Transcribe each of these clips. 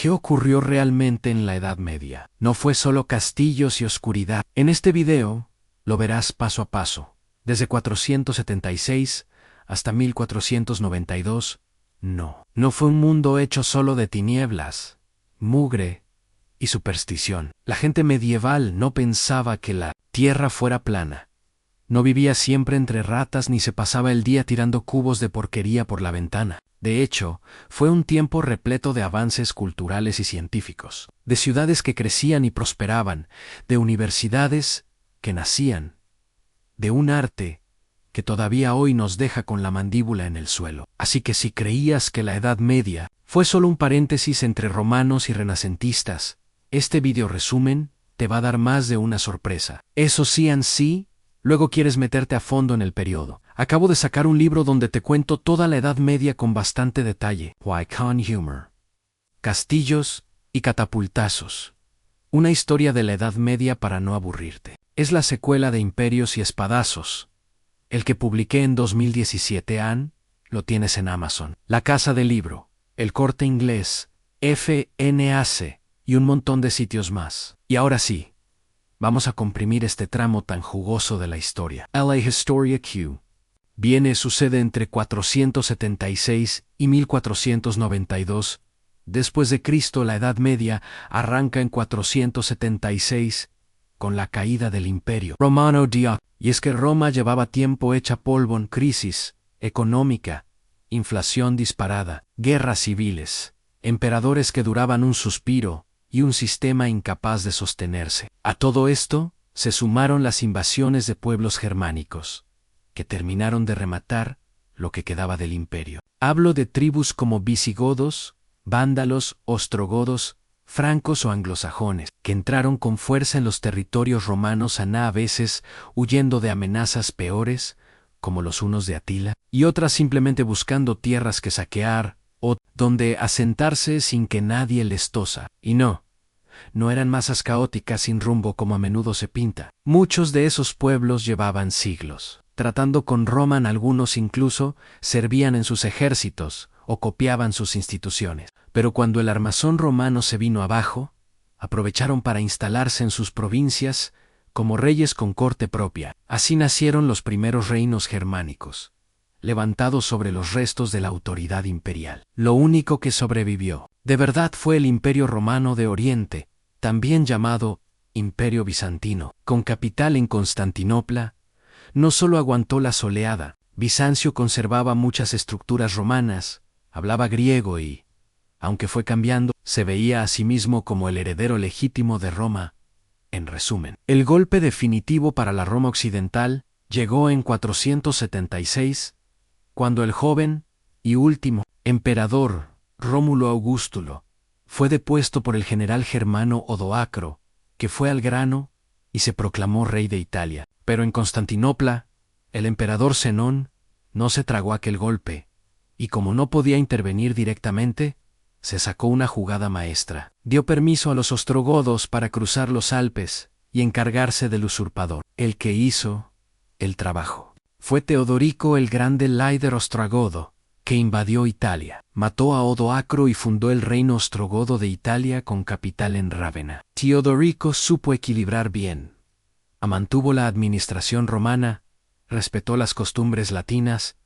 ¿Qué ocurrió realmente en la Edad Media? No fue solo castillos y oscuridad. En este video lo verás paso a paso, desde 476 hasta 1492. No fue un mundo hecho solo de tinieblas, mugre y superstición. La gente medieval no pensaba que la tierra fuera plana. No vivía siempre entre ratas ni se pasaba el día tirando cubos de porquería por la ventana. De hecho, fue un tiempo repleto de avances culturales y científicos, de ciudades que crecían y prosperaban, de universidades que nacían, de un arte que todavía hoy nos deja con la mandíbula en el suelo. Así que si creías que la Edad Media fue solo un paréntesis entre romanos y renacentistas, este video resumen te va a dar más de una sorpresa. Eso sí, luego quieres meterte a fondo en el periodo. Acabo de sacar un libro donde te cuento toda la Edad Media con bastante detalle. Con humor, castillos y catapultazos. Una historia de la Edad Media para no aburrirte. Es la secuela de Imperios y Espadazos. El que publiqué en 2017, lo tienes en Amazon. La Casa del Libro, El Corte Inglés, FNAC y un montón de sitios más. Y ahora sí, vamos a comprimir este tramo tan jugoso de la historia. La Historia Q. Sucede entre 476 y 1492. Después de Cristo, la Edad Media arranca en 476, con la caída del Imperio Romano y es que Roma llevaba tiempo hecha polvo en crisis económica, inflación disparada, guerras civiles, emperadores que duraban un suspiro y un sistema incapaz de sostenerse. A todo esto se sumaron las invasiones de pueblos germánicos, que terminaron de rematar lo que quedaba del imperio. Hablo de tribus como visigodos, vándalos, ostrogodos, francos o anglosajones, que entraron con fuerza en los territorios romanos a veces huyendo de amenazas peores, como los hunos de Atila, y otras simplemente buscando tierras que saquear o donde asentarse sin que nadie les tosa. Y no eran masas caóticas sin rumbo como a menudo se pinta. Muchos de esos pueblos llevaban siglos tratando con Roma, algunos incluso servían en sus ejércitos o copiaban sus instituciones. Pero cuando el armazón romano se vino abajo, aprovecharon para instalarse en sus provincias como reyes con corte propia. Así nacieron los primeros reinos germánicos, levantados sobre los restos de la autoridad imperial. Lo único que sobrevivió, de verdad, fue el Imperio Romano de Oriente, también llamado Imperio Bizantino, con capital en Constantinopla. No solo aguantó la soleada, Bizancio conservaba muchas estructuras romanas, hablaba griego y, aunque fue cambiando, se veía a sí mismo como el heredero legítimo de Roma. En resumen, el golpe definitivo para la Roma occidental llegó en 476, cuando el joven y último emperador Rómulo Augustulo fue depuesto por el general germano Odoacro, que fue al grano y se proclamó rey de Italia. Pero en Constantinopla, el emperador Zenón no se tragó aquel golpe, y como no podía intervenir directamente, se sacó una jugada maestra. Dio permiso a los ostrogodos para cruzar los Alpes y encargarse del usurpador. El que hizo el trabajo fue Teodorico el Grande Líder ostrogodo, que invadió Italia, mató a Odoacro y fundó el reino ostrogodo de Italia con capital en Rávena. Teodorico supo equilibrar bien. Mantuvo la administración romana, respetó las costumbres latinas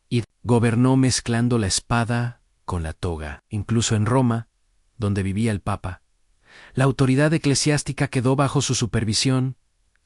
y gobernó mezclando la espada con la toga. Incluso en Roma, donde vivía el Papa, la autoridad eclesiástica quedó bajo su supervisión,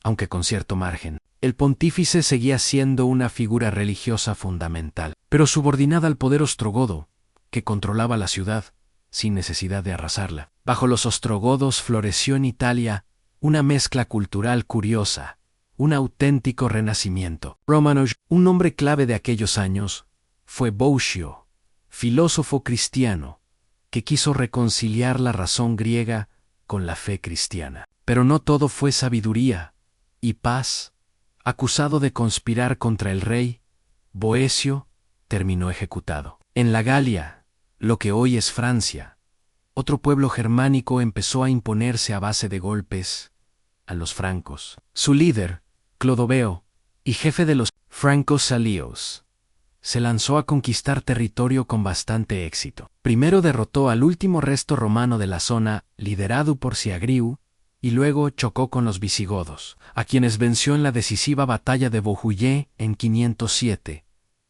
aunque con cierto margen. El pontífice seguía siendo una figura religiosa fundamental, pero subordinada al poder ostrogodo, que controlaba la ciudad, sin necesidad de arrasarla. Bajo los ostrogodos floreció en Italia una mezcla cultural curiosa, un auténtico renacimiento. Romanos, un nombre clave de aquellos años, fue Bocccio, filósofo cristiano, que quiso reconciliar la razón griega con la fe cristiana. Pero no todo fue sabiduría y paz. Acusado de conspirar contra el rey, Boecio terminó ejecutado. En la Galia, lo que hoy es Francia, otro pueblo germánico empezó a imponerse a base de golpes a los francos. Su líder, Clodoveo, y jefe de los francos salíos, se lanzó a conquistar territorio con bastante éxito. Primero derrotó al último resto romano de la zona, liderado por Siagriu, y luego chocó con los visigodos, a quienes venció en la decisiva batalla de Bohuyé en 507,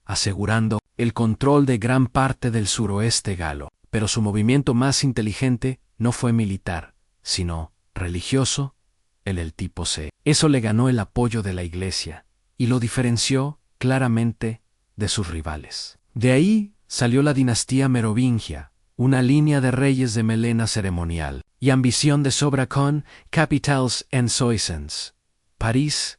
asegurando el control de gran parte del suroeste galo. Pero su movimiento más inteligente no fue militar, sino religioso, el tipo C. Eso le ganó el apoyo de la Iglesia, y lo diferenció claramente de sus rivales. De ahí salió la dinastía merovingia, una línea de reyes de melena ceremonial y ambición de sobra con capitals en Soissons, París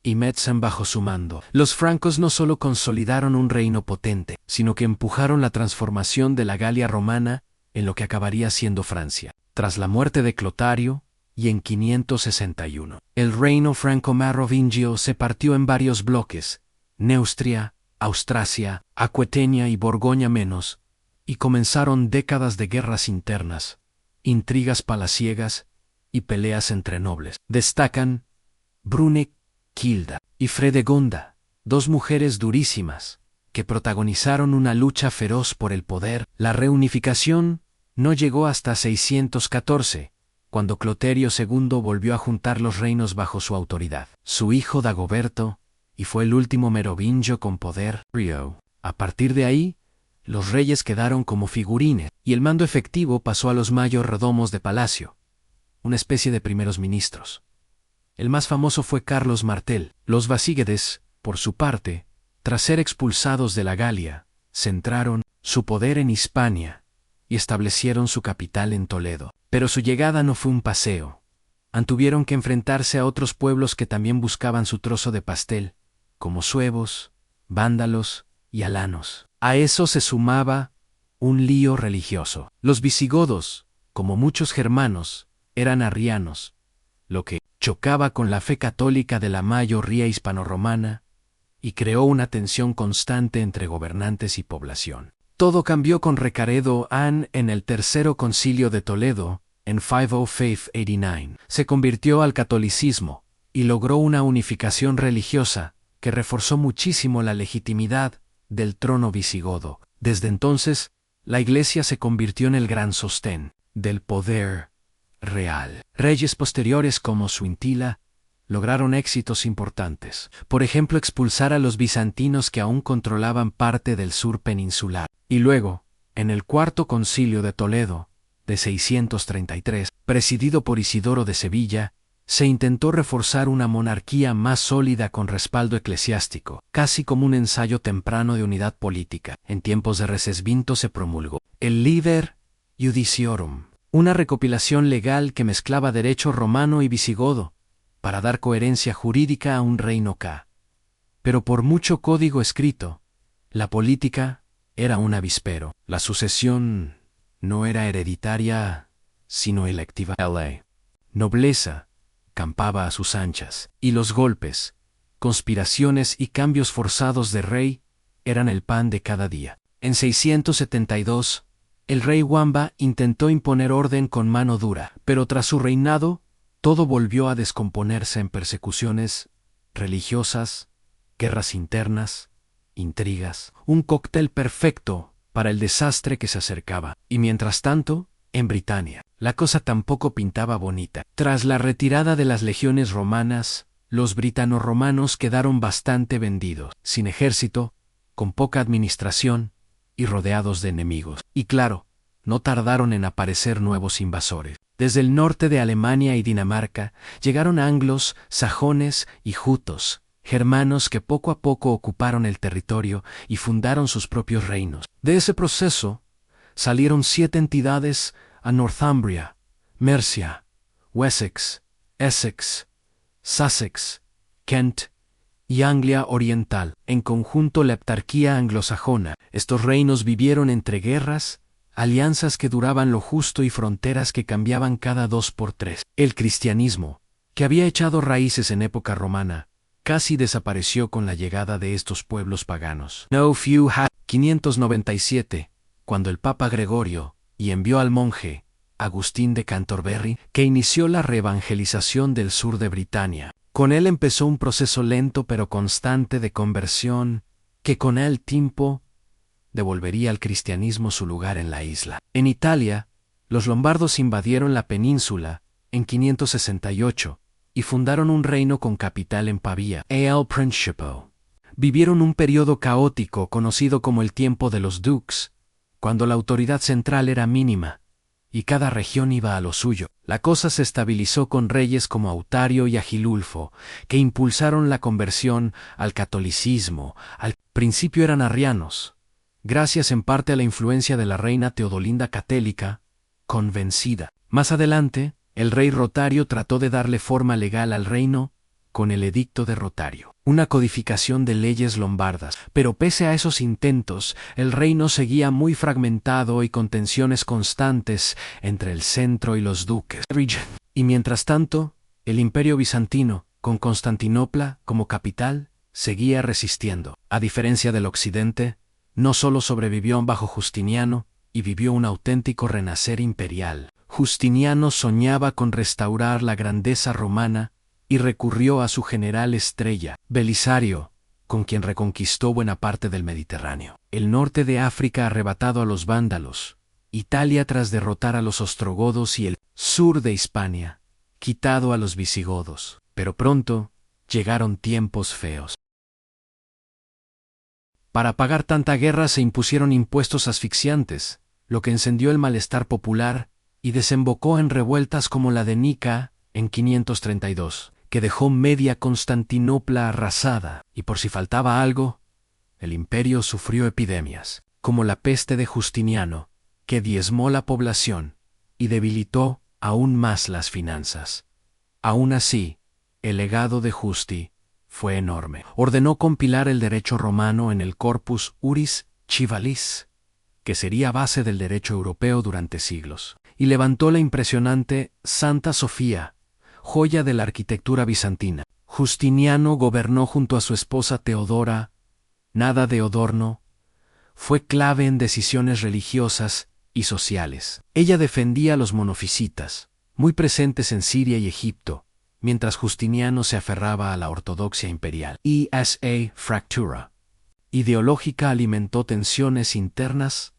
y Metzen bajo su mando. Los francos no solo consolidaron un reino potente, sino que empujaron la transformación de la Galia romana en lo que acabaría siendo Francia. Tras la muerte de Clotario, y en 561, el reino franco-merovingio se partió en varios bloques: Neustria, Austrasia, Aquitania y Borgoña menos, y comenzaron décadas de guerras internas, intrigas palaciegas y peleas entre nobles. Destacan Brunegilda y Fredegonda, dos mujeres durísimas, que protagonizaron una lucha feroz por el poder. La reunificación no llegó hasta 614, cuando Cloterio II volvió a juntar los reinos bajo su autoridad. Su hijo Dagoberto, y fue el último merovingio con poder. A partir de ahí, los reyes quedaron como figurines, y el mando efectivo pasó a los mayordomos de palacio, una especie de primeros ministros. El más famoso fue Carlos Martel. Los basígedes, por su parte, tras ser expulsados de la Galia, centraron su poder en Hispania y establecieron su capital en Toledo. Pero su llegada no fue un paseo. Tuvieron que enfrentarse a otros pueblos que también buscaban su trozo de pastel, como suevos, vándalos y alanos. A eso se sumaba un lío religioso. Los visigodos, como muchos germanos, eran arrianos, lo que chocaba con la fe católica de la mayoría hispano-romana y creó una tensión constante entre gobernantes y población. Todo cambió con Recaredo en el Tercero Concilio de Toledo, en 505-89. Se convirtió al catolicismo y logró una unificación religiosa que reforzó muchísimo la legitimidad del trono visigodo. Desde entonces, la Iglesia se convirtió en el gran sostén del poder real. Reyes posteriores como Suintila lograron éxitos importantes. Por ejemplo, expulsar a los bizantinos que aún controlaban parte del sur peninsular. Y luego, en el Cuarto Concilio de Toledo, de 633, presidido por Isidoro de Sevilla, se intentó reforzar una monarquía más sólida con respaldo eclesiástico, casi como un ensayo temprano de unidad política. En tiempos de Recesvinto se promulgó el Liber Judiciorum, una recopilación legal que mezclaba derecho romano y visigodo, para dar coherencia jurídica a un reino K. Pero por mucho código escrito, la política era un avispero. La sucesión no era hereditaria, sino electiva. La nobleza campaba a sus anchas, y los golpes, conspiraciones y cambios forzados de rey eran el pan de cada día. En 672, el rey Wamba intentó imponer orden con mano dura, pero tras su reinado, todo volvió a descomponerse en persecuciones religiosas, guerras internas, intrigas, un cóctel perfecto para el desastre que se acercaba. Y mientras tanto, en Britania, la cosa tampoco pintaba bonita. Tras la retirada de las legiones romanas, los britano-romanos quedaron bastante vendidos, sin ejército, con poca administración y rodeados de enemigos. Y claro, no tardaron en aparecer nuevos invasores. Desde el norte de Alemania y Dinamarca llegaron anglos, sajones y jutos, germanos que poco a poco ocuparon el territorio y fundaron sus propios reinos. De ese proceso salieron 7 entidades a Northumbria, Mercia, Wessex, Essex, Sussex, Kent y Anglia Oriental, en conjunto la heptarquía anglosajona. Estos reinos vivieron entre guerras, alianzas que duraban lo justo y fronteras que cambiaban cada 2 por 3. El cristianismo, que había echado raíces en época romana, casi desapareció con la llegada de estos pueblos paganos. 597, cuando el Papa Gregorio y envió al monje Agustín de Canterbury, que inició la reevangelización del sur de Britania. Con él empezó un proceso lento pero constante de conversión que con el tiempo devolvería al cristianismo su lugar en la isla. En Italia, los lombardos invadieron la península en 568 y fundaron un reino con capital en Pavía, el Principado. Vivieron un periodo caótico conocido como el tiempo de los dux, cuando la autoridad central era mínima y cada región iba a lo suyo. La cosa se estabilizó con reyes como Autario y Agilulfo, que impulsaron la conversión al catolicismo. Al principio eran arrianos, gracias en parte a la influencia de la reina Teodolinda Catélica, convencida. Más adelante, el rey Rotario trató de darle forma legal al reino con el Edicto de Rotario, una codificación de leyes lombardas. Pero pese a esos intentos, el reino seguía muy fragmentado y con tensiones constantes entre el centro y los duques. Y mientras tanto, el Imperio Bizantino, con Constantinopla como capital, seguía resistiendo. A diferencia del occidente, no solo sobrevivió bajo Justiniano y vivió un auténtico renacer imperial. Justiniano soñaba con restaurar la grandeza romana y recurrió a su general estrella, Belisario, con quien reconquistó buena parte del Mediterráneo. El norte de África arrebatado a los vándalos, Italia tras derrotar a los ostrogodos y el sur de Hispania, quitado a los visigodos. Pero pronto llegaron tiempos feos. Para pagar tanta guerra se impusieron impuestos asfixiantes, lo que encendió el malestar popular y desembocó en revueltas como la de Nica en 532, que dejó media Constantinopla arrasada, y por si faltaba algo, el imperio sufrió epidemias, como la peste de Justiniano, que diezmó la población y debilitó aún más las finanzas. Aún así, el legado de Justi fue enorme. Ordenó compilar el derecho romano en el Corpus Juris Civilis, que sería base del derecho europeo durante siglos, y levantó la impresionante Santa Sofía, joya de la arquitectura bizantina. Justiniano gobernó junto a su esposa Teodora, nada de Odorno, fue clave en decisiones religiosas y sociales. Ella defendía a los monofisitas, muy presentes en Siria y Egipto, mientras Justiniano se aferraba a la ortodoxia imperial. Esa fractura ideológica alimentó tensiones internas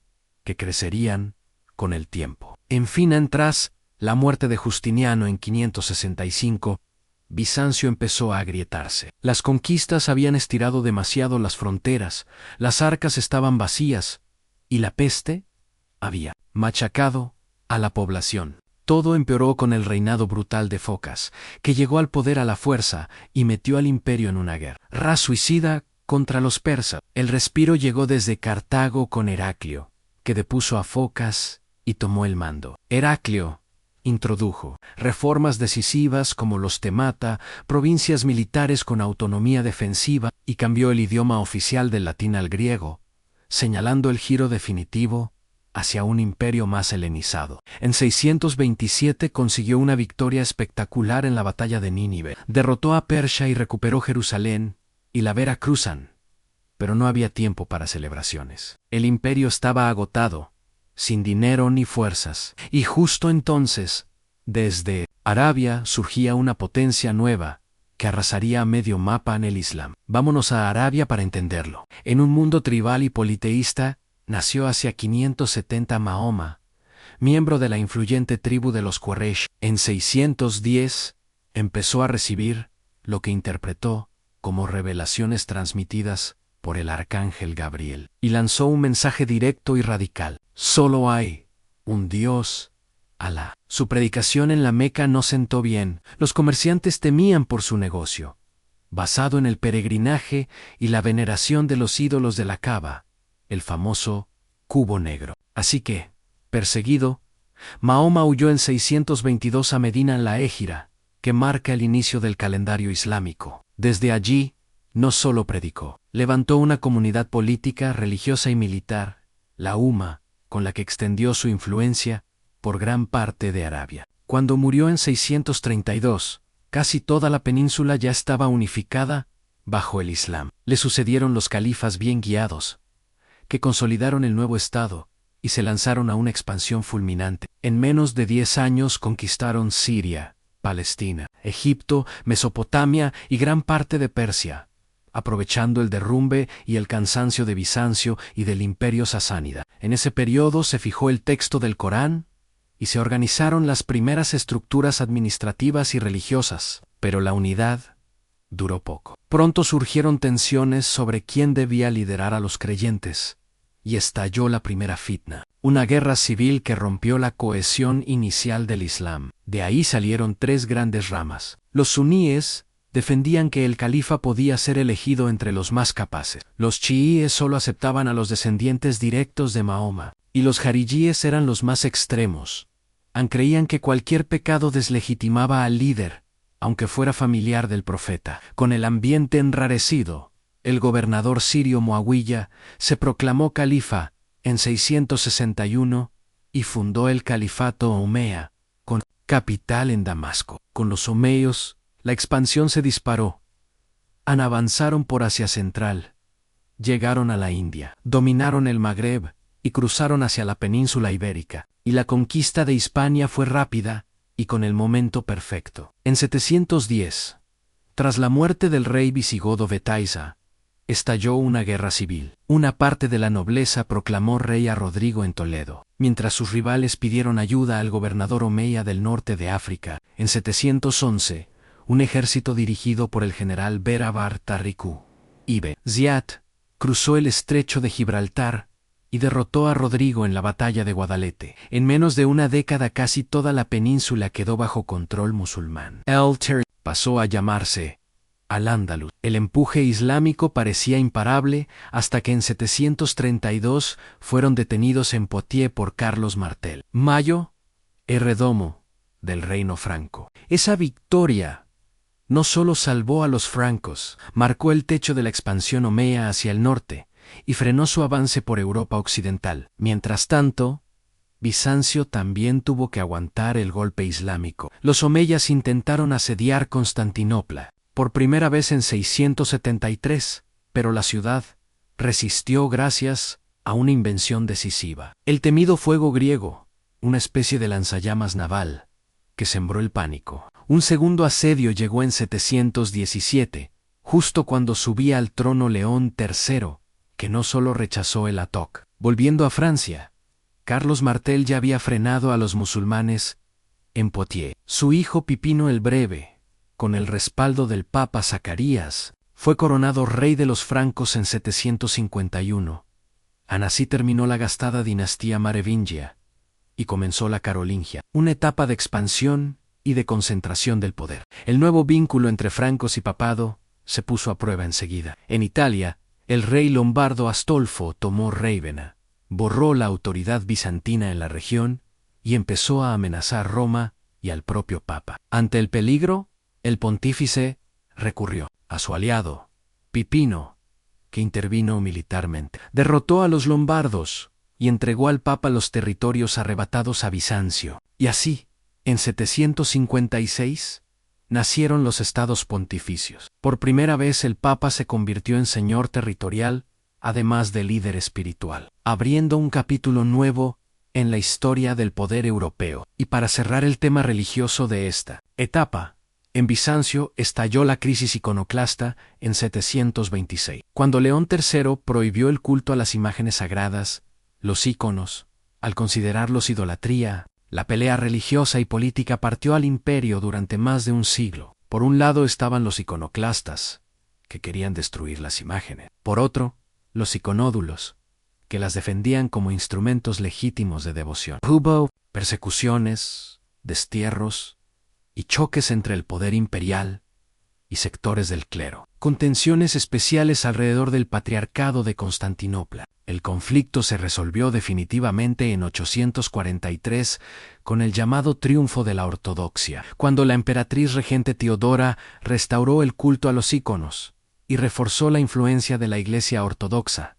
que crecerían con el tiempo. En fin, tras la muerte de Justiniano en 565, Bizancio empezó a agrietarse. Las conquistas habían estirado demasiado las fronteras, las arcas estaban vacías, y la peste había machacado a la población. Todo empeoró con el reinado brutal de Focas, que llegó al poder a la fuerza y metió al imperio en una guerra suicida contra los persas. El respiro llegó desde Cartago con Heraclio, que depuso a Focas y tomó el mando. Heraclio introdujo reformas decisivas como los temata, provincias militares con autonomía defensiva, y cambió el idioma oficial del latín al griego, señalando el giro definitivo hacia un imperio más helenizado. En 627 consiguió una victoria espectacular en la batalla de Nínive. Derrotó a Persia y recuperó Jerusalén y la Vera Cruzan, pero no había tiempo para celebraciones. El imperio estaba agotado, sin dinero ni fuerzas, y justo entonces, desde Arabia surgía una potencia nueva que arrasaría a medio mapa en el Islam. Vámonos a Arabia para entenderlo. En un mundo tribal y politeísta, nació hacia 570 Mahoma, miembro de la influyente tribu de los Quraysh. En 610 empezó a recibir lo que interpretó como revelaciones transmitidas por el arcángel Gabriel, y lanzó un mensaje directo y radical: solo hay un Dios, Alá. Su predicación en la Meca no sentó bien. Los comerciantes temían por su negocio, basado en el peregrinaje y la veneración de los ídolos de la Kaaba, el famoso cubo negro. Así que, perseguido, Mahoma huyó en 622 a Medina en la Égira, que marca el inicio del calendario islámico. Desde allí, no solo predicó, levantó una comunidad política, religiosa y militar, la Umma, con la que extendió su influencia por gran parte de Arabia. Cuando murió en 632, casi toda la península ya estaba unificada bajo el Islam. Le sucedieron los califas bien guiados, que consolidaron el nuevo estado y se lanzaron a una expansión fulminante. En menos de 10 años conquistaron Siria, Palestina, Egipto, Mesopotamia y gran parte de Persia. aprovechando el derrumbe y el cansancio de Bizancio y del imperio sasánida. En ese periodo se fijó el texto del Corán y se organizaron las primeras estructuras administrativas y religiosas, pero la unidad duró poco. Pronto surgieron tensiones sobre quién debía liderar a los creyentes, y estalló la primera fitna, una guerra civil que rompió la cohesión inicial del Islam. De ahí salieron tres grandes ramas. Los suníes defendían que el califa podía ser elegido entre los más capaces. Los chiíes solo aceptaban a los descendientes directos de Mahoma, y los jaridíes eran los más extremos. Creían que cualquier pecado deslegitimaba al líder, aunque fuera familiar del profeta. Con el ambiente enrarecido, el gobernador sirio Muawiyah se proclamó califa en 661 y fundó el califato omeyá, con capital en Damasco. Con los omeyos, la expansión se disparó. Avanzaron por Asia Central, llegaron a la India, dominaron el Magreb y cruzaron hacia la península ibérica, y la conquista de Hispania fue rápida y con el momento perfecto. En 710, tras la muerte del rey visigodo Betaiza, estalló una guerra civil. Una parte de la nobleza proclamó rey a Rodrigo en Toledo, mientras sus rivales pidieron ayuda al gobernador omeya del norte de África. En 711, un ejército dirigido por el general Berabar Tarriku Ibn Ziyad cruzó el estrecho de Gibraltar y derrotó a Rodrigo en la batalla de Guadalete. En menos de una década casi toda la península quedó bajo control musulmán. El territorio pasó a llamarse Al-Ándalus. El empuje islámico parecía imparable hasta que en 732 fueron detenidos en Poitiers por Carlos Martel. Mayo, herredomo del reino franco. Esa victoria no solo salvó a los francos, marcó el techo de la expansión omeya hacia el norte y frenó su avance por Europa occidental. Mientras tanto, Bizancio también tuvo que aguantar el golpe islámico. Los omeyas intentaron asediar Constantinopla por primera vez en 673, pero la ciudad resistió gracias a una invención decisiva: el temido fuego griego, una especie de lanzallamas naval que sembró el pánico. Un segundo asedio llegó en 717, justo cuando subía al trono León III, que no solo rechazó el ataque. Volviendo a Francia, Carlos Martel ya había frenado a los musulmanes en Poitiers. Su hijo Pipino el Breve, con el respaldo del Papa Zacarías, fue coronado rey de los francos en 751. Así terminó la gastada dinastía merovingia y comenzó la carolingia, una etapa de expansión y de concentración del poder. El nuevo vínculo entre francos y papado se puso a prueba enseguida. En Italia, el rey lombardo Astolfo tomó Ravenna, borró la autoridad bizantina en la región y empezó a amenazar Roma y al propio Papa. Ante el peligro, el pontífice recurrió a su aliado, Pipino, que intervino militarmente. Derrotó a los lombardos y entregó al Papa los territorios arrebatados a Bizancio. Y así, en 756, nacieron los estados pontificios. Por primera vez el Papa se convirtió en señor territorial, además de líder espiritual, abriendo un capítulo nuevo en la historia del poder europeo. Y para cerrar el tema religioso de esta etapa, en Bizancio estalló la crisis iconoclasta en 726, cuando León III prohibió el culto a las imágenes sagradas, los íconos, al considerarlos idolatría. La pelea religiosa y política partió al imperio durante más de un siglo. Por un lado estaban los iconoclastas, que querían destruir las imágenes. Por otro, los iconódulos, que las defendían como instrumentos legítimos de devoción. Hubo persecuciones, destierros y choques entre el poder imperial y sectores del clero, con tensiones especiales alrededor del patriarcado de Constantinopla. El conflicto se resolvió definitivamente en 843 con el llamado triunfo de la ortodoxia, cuando la emperatriz regente Teodora restauró el culto a los íconos y reforzó la influencia de la Iglesia ortodoxa.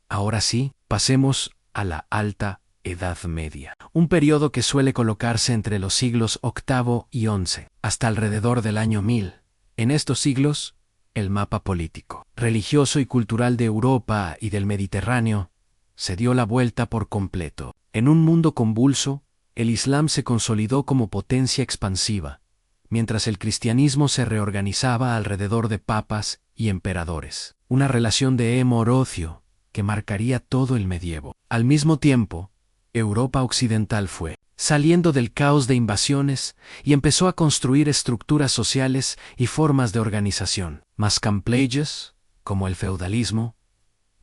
Ahora sí, pasemos a la Alta Edad Media, un periodo que suele colocarse entre los siglos VIII y XI, hasta alrededor del año 1000. En estos siglos, el mapa político, religioso y cultural de Europa y del Mediterráneo se dio la vuelta por completo. En un mundo convulso, el Islam se consolidó como potencia expansiva, mientras el cristianismo se reorganizaba alrededor de papas y emperadores. Una relación de amor-odio que marcaría todo el medievo. Al mismo tiempo, Europa occidental fue saliendo del caos de invasiones y empezó a construir estructuras sociales y formas de organización más complejas, como el feudalismo,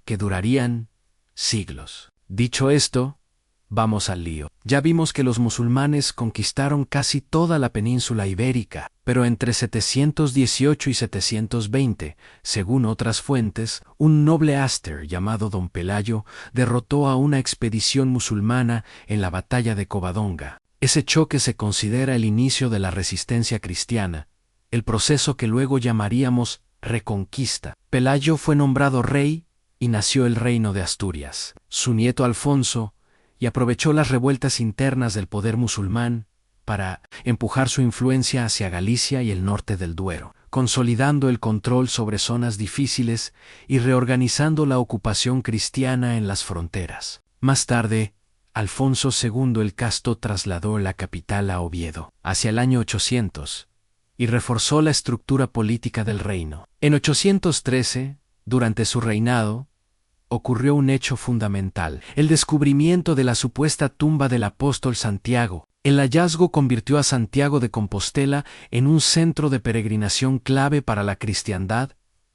que durarían siglos. Dicho esto, vamos al lío. Ya vimos que los musulmanes conquistaron casi toda la península ibérica, pero entre 718 y 720, según otras fuentes, un noble Aster llamado Don Pelayo derrotó a una expedición musulmana en la batalla de Covadonga. Ese choque se considera el inicio de la resistencia cristiana, el proceso que luego llamaríamos Reconquista. Pelayo fue nombrado rey y nació el reino de Asturias. Su nieto Alfonso y aprovechó las revueltas internas del poder musulmán para empujar su influencia hacia Galicia y el norte del Duero, consolidando el control sobre zonas difíciles y reorganizando la ocupación cristiana en las fronteras. Más tarde, Alfonso II el Casto trasladó la capital a Oviedo, hacia el año 800, y reforzó la estructura política del reino. En 813, durante su reinado, ocurrió un hecho fundamental: el descubrimiento de la supuesta tumba del apóstol Santiago. El hallazgo convirtió a Santiago de Compostela en un centro de peregrinación clave para la cristiandad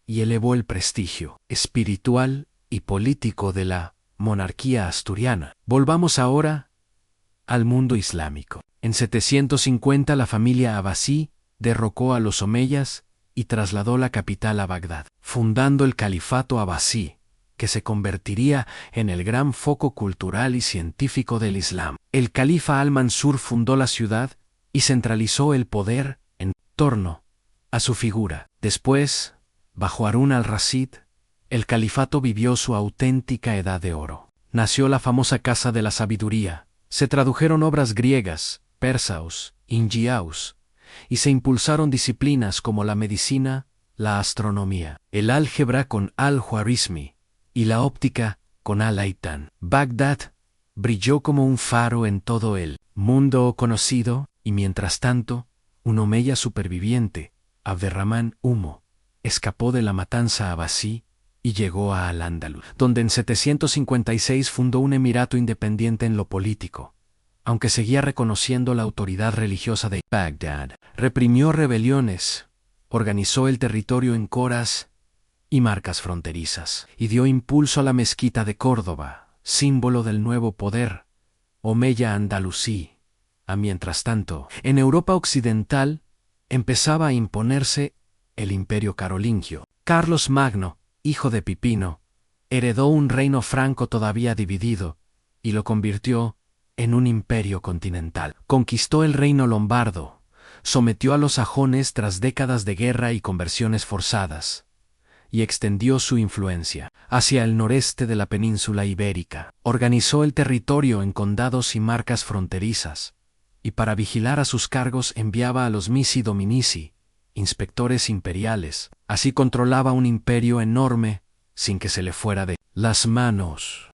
y elevó el prestigio espiritual y político de la monarquía asturiana. Volvamos ahora al mundo islámico. En 750 la familia Abbasí derrocó a los omeyas y trasladó la capital a Bagdad, fundando el califato Abbasí, que se convertiría en el gran foco cultural y científico del Islam. El califa Al-Mansur fundó la ciudad y centralizó el poder en torno a su figura. Después, bajo Harún al-Rashid, el califato vivió su auténtica edad de oro. Nació la famosa Casa de la Sabiduría, se tradujeron obras griegas, persas, ingiaus, y se impulsaron disciplinas como la medicina, la astronomía, el álgebra con Al-Khwarizmi y la óptica con Al-Haytham. Bagdad brilló como un faro en todo el mundo conocido, y mientras tanto, un omeya superviviente, Abderramán Humo, escapó de la matanza abbasí y llegó a Al-Ándalus, donde en 756 fundó un emirato independiente en lo político, aunque seguía reconociendo la autoridad religiosa de Bagdad. Reprimió rebeliones, organizó el territorio en coras y marcas fronterizas, y dio impulso a la mezquita de Córdoba, símbolo del nuevo poder omeya andalusí. Mientras tanto, en Europa occidental empezaba a imponerse el imperio carolingio. Carlos Magno, hijo de Pipino, heredó un reino franco todavía dividido y lo convirtió en un imperio continental. Conquistó el reino lombardo, sometió a los sajones tras décadas de guerra y conversiones forzadas, y extendió su influencia hacia el noreste de la península ibérica. Organizó el territorio en condados y marcas fronterizas, y para vigilar a sus cargos enviaba a los missi dominici, inspectores imperiales. Así controlaba un imperio enorme sin que se le fuera de las manos.